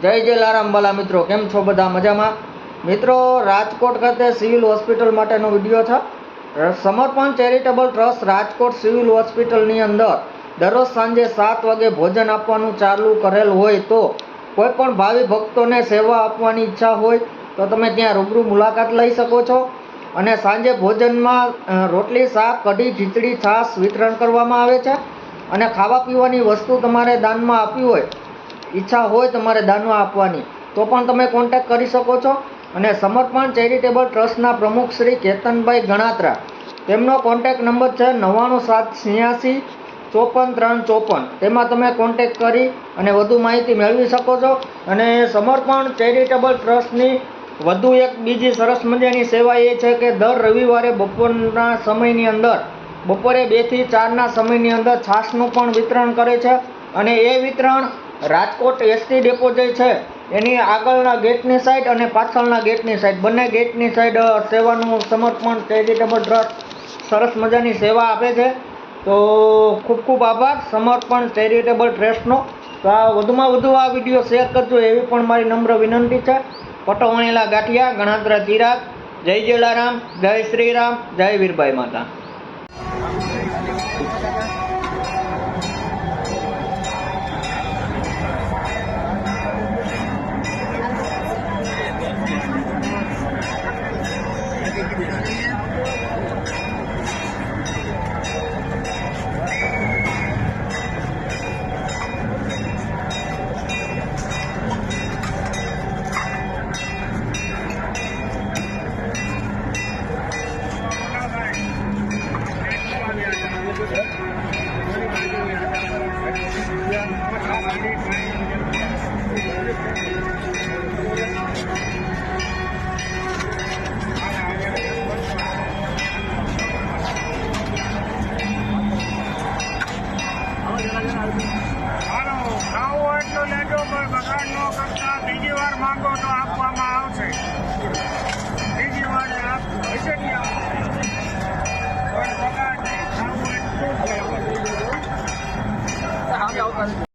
જય જલારામ વાલા મિત્રો, કેમ છો બધા? મજામાં? મિત્રો, રાજકોટ ખાતે સિવિલ હોસ્પિટલ માટેનો વિડીયો છે. સમર્પણ ચેરિટેબલ ટ્રસ્ટ રાજકોટ સિવિલ હોસ્પિટલની અંદર દરરોજ સાંજે 7 વાગે ભોજન આપવાનું ચાલુ કરેલ હોય તો કોઈ પણ ભાવિ ભક્તોને સેવા આપવાની ઈચ્છા હોય તો તમે ત્યાં રૂબરૂ મુલાકાત લઈ શકો છો. અને સાંજે ભોજનમાં રોટલી, શાક, કઢી, ખીચડી, છાશ વિતરણ કરવામાં આવે છે. અને ખાવા પીવાની વસ્તુ તમારે દાનમાં આપવી હોય, ઈચ્છા હોય તમારે દાનમાં આપવાની, તો પણ તમે કોન્ટેક્ટ કરી શકો છો. અને સમર્પણ ચેરિટેબલ ટ્રસ્ટના પ્રમુખ શ્રી કેતનભાઈ ગણાત્રા, તેમનો કોન્ટેક્ટ નંબર છે 9786 54 354. તેમાં તમે કોન્ટેક્ટ કરી અને વધુ માહિતી મેળવી શકો છો. અને સમર્પણ ચેરિટેબલ ટ્રસ્ટની વધુ એક બીજી સરસ મજાની સેવા એ છે કે દર રવિવારે બપોરના સમયની અંદર, બપોરે 2 થી 4ના સમયની અંદર છાશનું પણ વિતરણ કરે છે. અને એ વિતરણ રાજકોટ એસટી ડેપો જે છે એની આગળના ગેટની સાઈડ અને પાછળના ગેટની સાઈડ, બંને ગેટની સાઈડ સેવાનું સમર્પણ ચેરિટેબલ ટ્રસ્ટ સરસ મજાની સેવા આપે છે. તો ખૂબ ખૂબ આભાર સમર્પણ ચેરિટેબલ ટ્રસ્ટનો. તો આ વધુમાં વધુ આ વિડીયો શેર કરજો એવી પણ મારી નમ્ર વિનંતી છે. પટોવાણીલા ગાંઠિયા, ગણાત્રા ચિરાગ. જય જલારામ, જય શ્રીરામ, જય વીરબાઈ માતા. હાલો, ખાવું એટલું લેજો, કોઈ બગાડ ન કરતા, બીજી વાર માંગો તો આપવામાં આવશે.